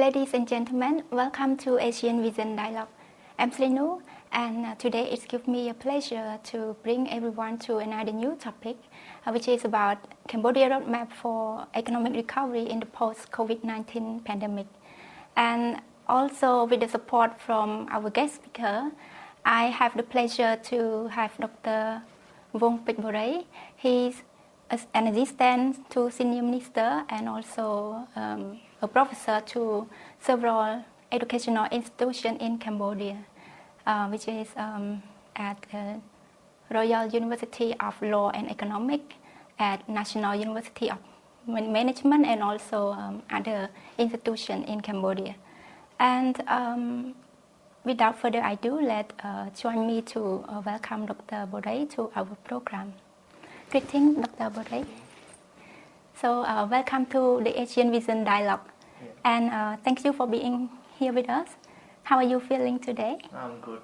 Ladies and gentlemen, welcome to Asian Vision Dialogue. I'm Sreynou, and today it gives me a pleasure to bring everyone to another new topic, which is about Cambodia roadmap for economic recovery in the post-COVID-19 pandemic. And also with the support from our guest speaker, I have the pleasure to have Dr. VONG Pichborei. He's an assistant to senior minister and also a professor to several educational institutions in Cambodia, which is at the Royal University of Law and Economics, at National University of Management, and also other institutions in Cambodia. And without further ado, join me to welcome Dr. Borei to our program. Greetings, Dr. Borei. So welcome to the Asian Vision Dialogue. Yeah. And thank you for being here with us. How are you feeling today? I'm good.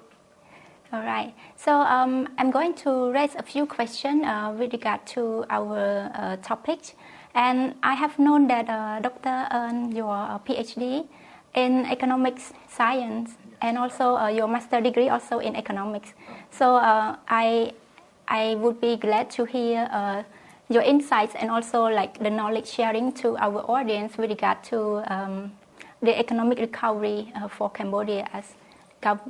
All right. So I'm going to raise a few questions with regard to our topic. And I have known that Doctor earned your PhD in economics science and also your master degree also in economics. So I would be glad to hear your insights and also like the knowledge sharing to our audience with regard to the economic recovery for Cambodia, as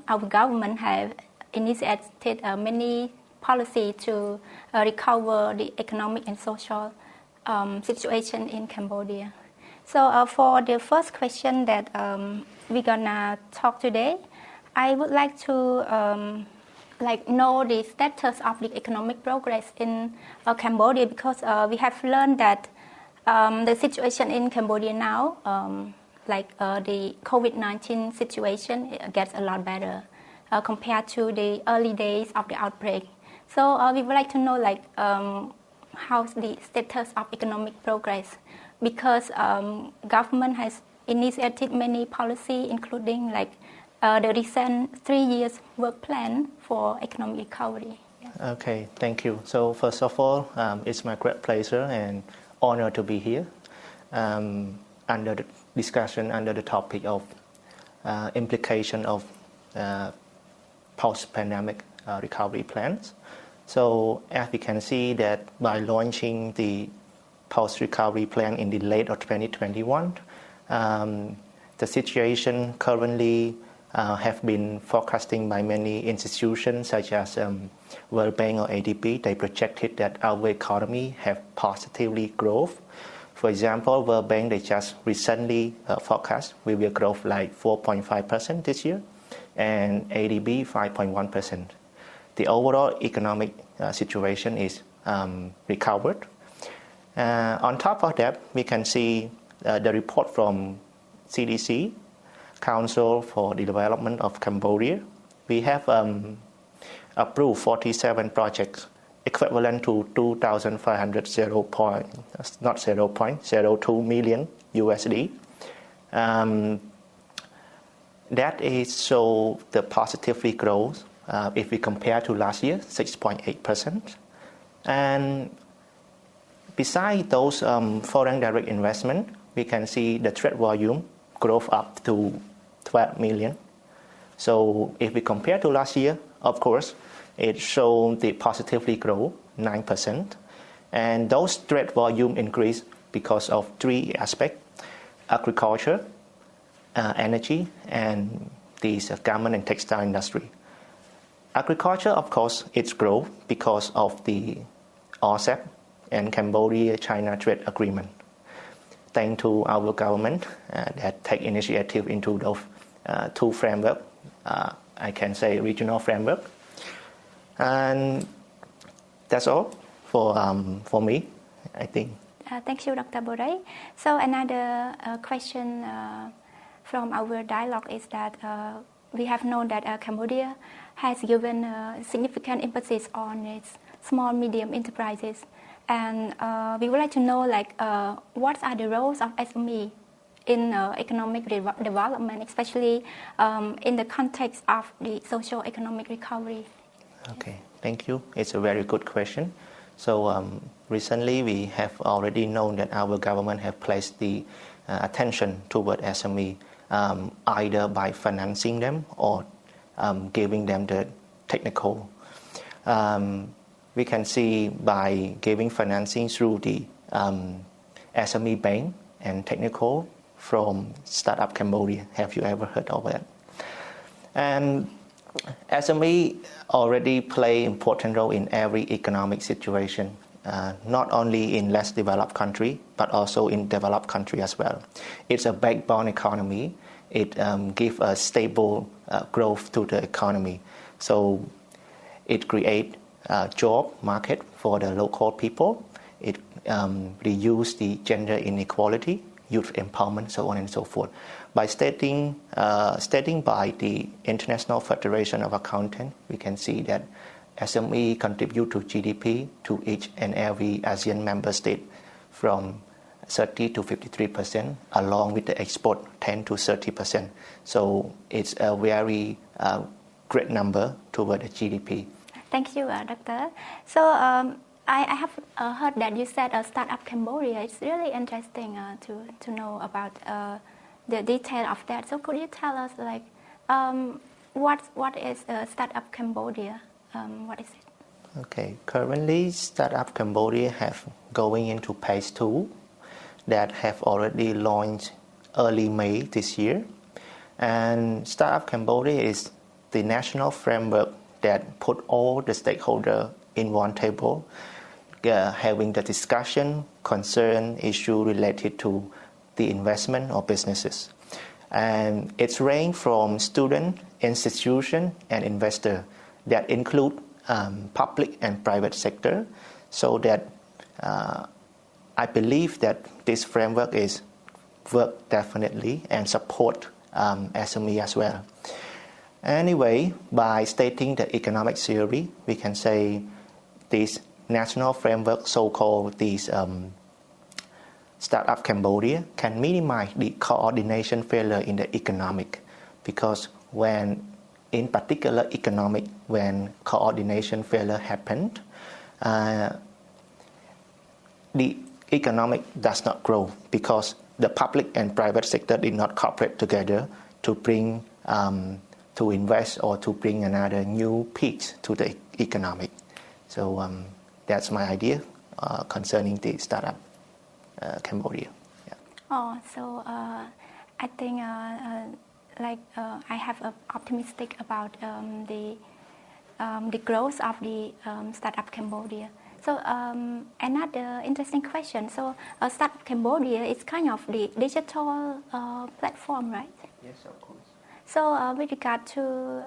our government have initiated many policies to recover the economic and social situation in Cambodia. So for the first question that we're gonna talk today, I would like to know the status of the economic progress in Cambodia, because we have learned that the situation in Cambodia now, the COVID-19 situation, gets a lot better compared to the early days of the outbreak. So we would like to know how's the status of economic progress, because government has initiated many policies, including the recent 3 years work plan for economic recovery. Yeah. Okay, thank you. So first of all, it's my great pleasure and honor to be here under the discussion under the topic of implication of post-pandemic recovery plans. So as we can see that by launching the post-recovery plan in the late of 2021, the situation currently have been forecasting by many institutions such as World Bank or ADB. They projected that our economy have positively growth. For example, World Bank, they just recently forecast we will grow like 4.5% this year, and ADB 5.1%. The overall economic situation is recovered. On top of that, we can see the report from CDC, Council for the Development of Cambodia. We have approved 47 projects equivalent to 2,500.02 million USD. That is so the positively growth if we compare to last year, 6.8%. And besides those foreign direct investment, we can see the trade volume growth up to 12 million. So if we compare to last year, of course, it showed the positively grow 9%. And those trade volume increase because of three aspects: agriculture, energy, and these garment and textile industry. Agriculture, of course, it's grow because of the RCEP and Cambodia-China trade agreement. Thanks to our government that take initiative into those two framework, I can say regional framework. And that's all for me, I think. Thank you, Dr. Borei. So another question from our dialogue is that we have known that Cambodia has given significant emphasis on its small medium enterprises, and we would like to know what are the roles of SME in economic development, especially in the context of the social economic recovery. Okay, thank you. It's a very good question. So recently we have already known that our government have placed the attention toward SME either by financing them or giving them the technical. We can see by giving financing through the SME bank and technical from Startup Cambodia. Have you ever heard of that? And SME already play important role in every economic situation, not only in less developed country, but also in developed country as well. It's a backbone economy. It gives a stable growth to the economy. So it creates a job market for the local people. It reduces the gender inequality, youth empowerment, so on and so forth. By stating by the International Federation of Accountants, we can see that SME contribute to GDP to each and every ASEAN member state from 30 to 53%, along with the export 10 to 30%. So it's a very great number toward the GDP. Thank you, Doctor. So I have heard that you said Startup Cambodia. It's really interesting to know about the detail of that. So could you tell us what is Startup Cambodia? What is it? Okay, currently Startup Cambodia have going into phase 2 that have already launched early May this year. And Startup Cambodia is the national framework that put all the stakeholders in one table, having the discussion, concern, issue related to the investment or businesses. And it's ranged from student, institution, and investor that include public and private sector, so that I believe that this framework is work definitely and support SME as well. Anyway, by stating the economic theory, we can say this national framework, so-called this Startup Cambodia, can minimize the coordination failure in the economic, because when, in particular economic, when coordination failure happened, the economic does not grow because the public and private sector did not cooperate together to bring to invest or to bring another new piece to the economic. So that's my idea concerning the Startup Cambodia. Yeah. Oh, so I think I have optimistic about the growth of the Startup Cambodia. So another interesting question. So Startup Cambodia is kind of the digital platform, right? Yes, of course. So with regard to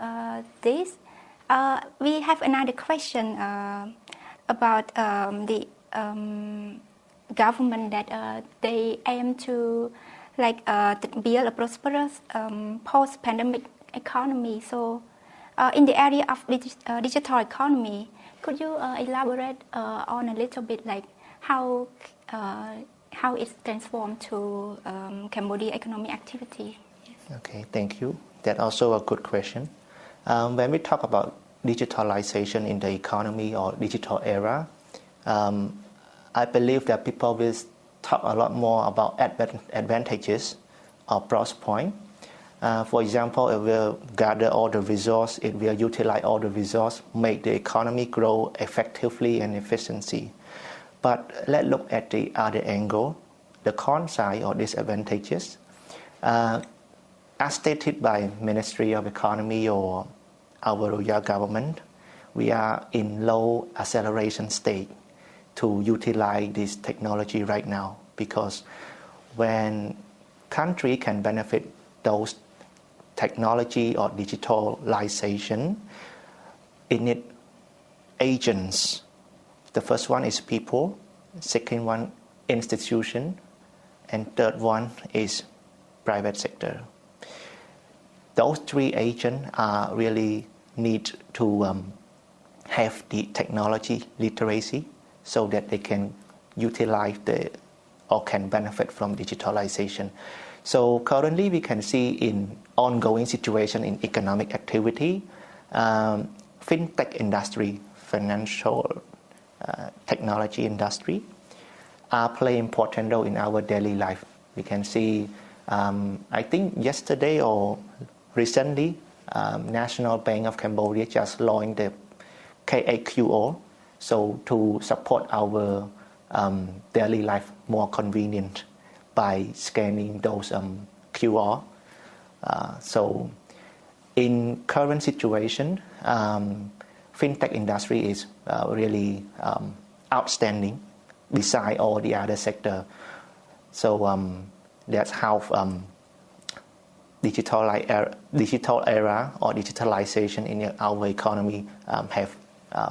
this, we have another question about the government that they aim to build a prosperous post-pandemic economy. So in the area of digital economy, could you elaborate on a little bit how it's transformed to Cambodia economic activity? Okay, thank you. That's also a good question. When we talk about digitalization in the economy or digital era, I believe that people will talk a lot more about advantages or plus point. For example, it will gather all the resource, it will utilize all the resource, make the economy grow effectively and efficiency. But let's look at the other angle, the con side or disadvantages. As stated by Ministry of Economy or our Royal Government, we are in low acceleration state to utilize this technology right now, because when country can benefit those technology or digitalization, it needs agents. The first one is people, second one institution, and third one is private sector. Those three agents are really need to have the technology literacy so that they can utilize or can benefit from digitalization. So currently we can see in ongoing situation in economic activity, fintech industry, financial technology industry play important role in our daily life. We can see I think yesterday or recently, National Bank of Cambodia just launched the CHHOUN, so to support our daily life more convenient by scanning those QR. So in current situation, fintech industry is really outstanding beside all the other sector. So that's how digital era or digitalization in our economy have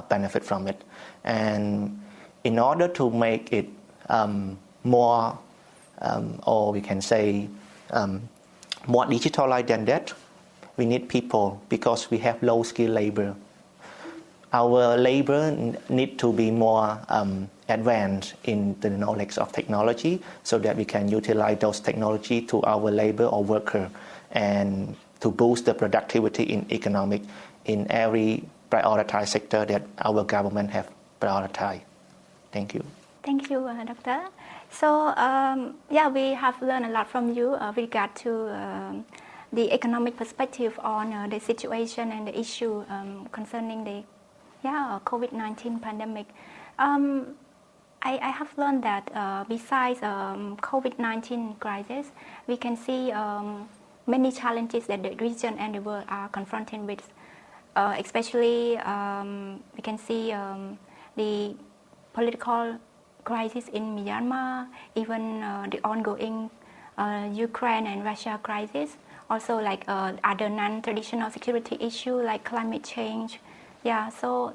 benefit from it. And in order to make it more, or we can say more digitalized than that, we need people because we have low skill labor. Our labor need to be more advanced in the knowledge of technology so that we can utilize those technology to our labor or worker and to boost the productivity in economic in every prioritized sector that our government have prioritized. Thank you. Thank you, Doctor. So we have learned a lot from you with regard to the economic perspective on the situation and the issue concerning the COVID-19 pandemic. I have learned that besides COVID-19 crisis, we can see many challenges that the region and the world are confronting with. Especially, we can see the political crisis in Myanmar, even the ongoing Ukraine and Russia crisis. Also, like other non-traditional security issues like climate change. Yeah, so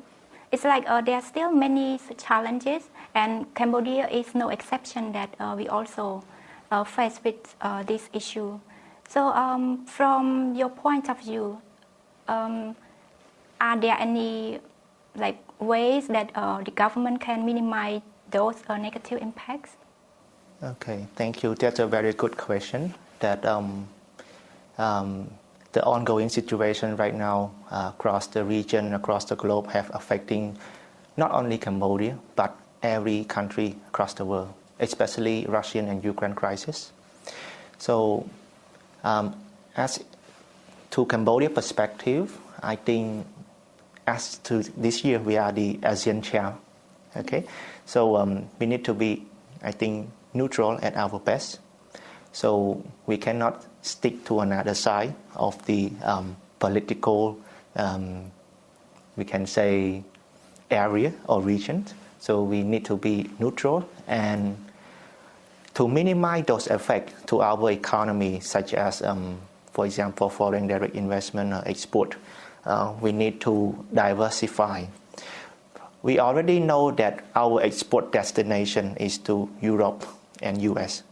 it's like there are still many challenges, and Cambodia is no exception that we also face with this issue. So from your point of view, are there any ways that the government can minimize those negative impacts? Okay, thank you. That's a very good question. That the ongoing situation right now across the region, across the globe, have affecting not only Cambodia but every country across the world, especially Russian and Ukraine crisis. So, as to Cambodia perspective, I think as to this year we are the ASEAN chair. Okay, so we need to be, I think, neutral at our best. So we cannot stick to another side of the political, we can say, area or region. So we need to be neutral and to minimize those effects to our economy, such as, for example, foreign direct investment or export. We need to diversify. We already know that our export destination is to Europe and US.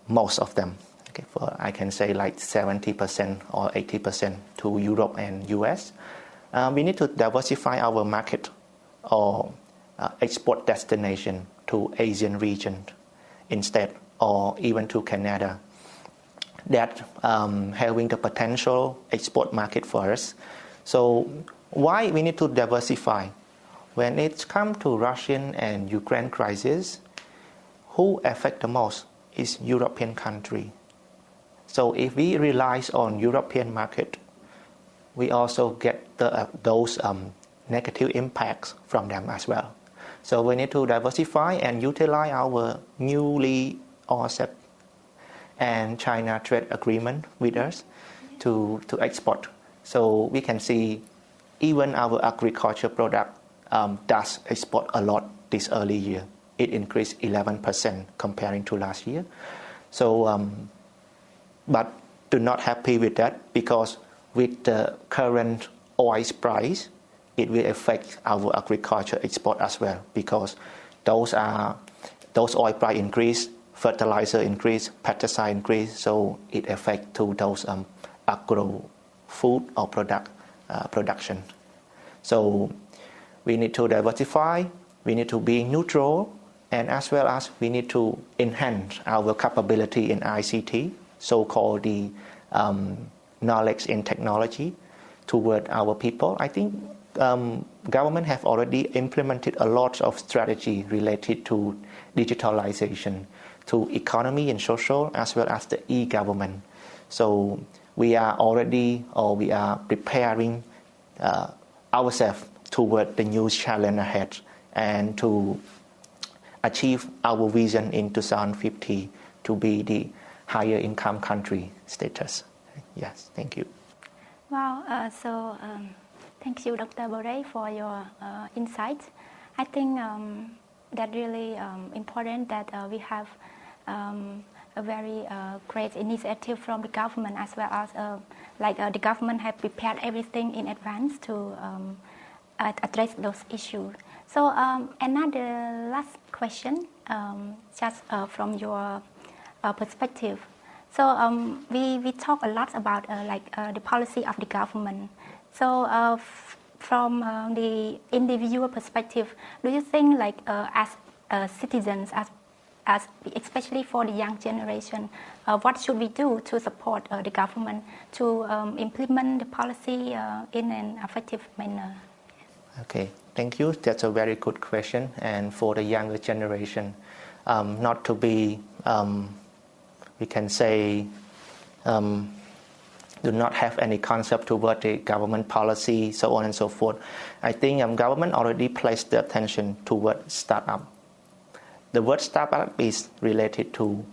Most of them, okay, I can say like 70% or 80% to Europe and US. We need to diversify our market or export destination to Asian region instead, or even to Canada. That having the potential export market for us. So why we need to diversify? When it comes to Russian and Ukraine crisis, who affect the most is European country. So if we rely on European market, we also get those negative impacts from them as well. So we need to diversify and utilize our newly RCEP and China trade agreement with us to export. So we can see even our agriculture product does export a lot this early year. It increased 11% comparing to last year. So, but do not happy with that because with the current oil price, it will affect our agriculture export as well because those oil price increase, fertilizer increase, pesticide increase, so it affects to those agro food or production. So we need to diversify, we need to be neutral, and as well as we need to enhance our capability in ICT, so-called the knowledge in technology toward our people. I think government have already implemented a lot of strategy related to digitalization to economy and social as well as the e-government. So we are already or we are preparing ourselves toward the new challenge ahead and to achieve our vision in 2050 to be the higher income country status. Yes, thank you. Wow, thank you, Dr. Borei, for your insights. I think that really important that we have a very great initiative from the government as well as the government have prepared everything in advance to address those issues. So another last question, just from your perspective. So we talk a lot about the policy of the government. So from the individual perspective, do you think as citizens, as especially for the young generation, what should we do to support the government to implement the policy in an effective manner? Okay, thank you. That's a very good question. And for the younger generation, not to be, we can say, do not have any concept toward the government policy, so on and so forth. I think government already placed the attention toward startup. The word startup is related to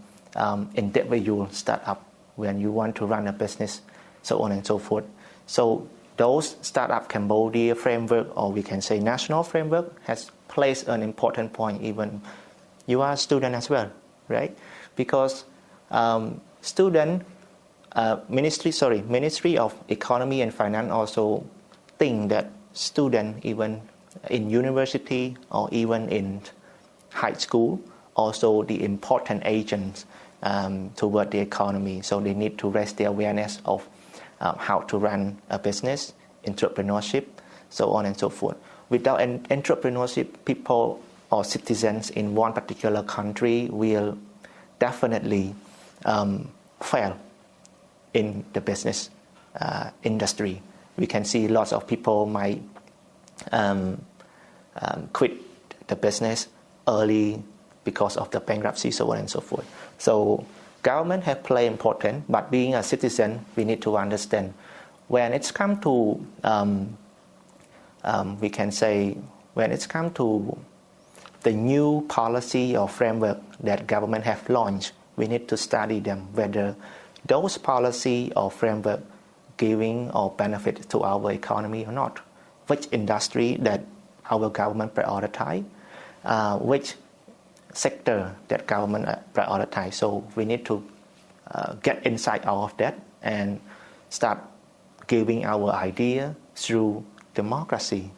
individual startup when you want to run a business, so on and so forth. So those startup Cambodia framework, or we can say national framework, has placed an important point. Even you are a student as well, right? Because Ministry of Economy and Finance also think that students, even in university or even in high school, also the important agents toward the economy. So they need to raise the awareness of how to run a business, entrepreneurship, so on and so forth. Without entrepreneurship, people or citizens in one particular country will definitely fail in the business industry. We can see lots of people might quit the business early because of the bankruptcy, so on and so forth. So government have played important, but being a citizen, we need to understand when it's come to, we can say, when it's come to the new policy or framework that government have launched, we need to study them, whether those policy or framework giving or benefit to our economy or not. Which industry that our government prioritize, which sector that government prioritize. So we need to get insight out of that and start giving our idea through democracy.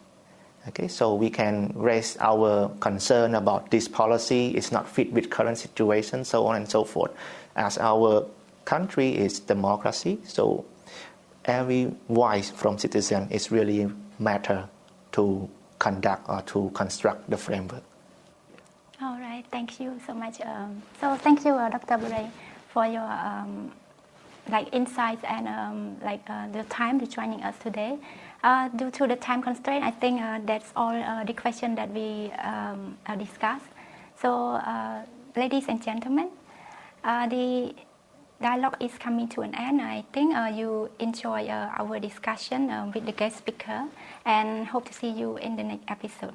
Okay, so we can raise our concern about this policy is not fit with current situation, so on and so forth. As our country is democracy, so every voice from citizen is really matter to conduct or to construct the framework. All right, thank you so much. So thank you, Dr. Borei, for your insights and the time to joining us today. Due to the time constraint, I think that's all the questions that we discussed. So, ladies and gentlemen, the dialogue is coming to an end. I think you enjoy our discussion with the guest speaker and hope to see you in the next episode.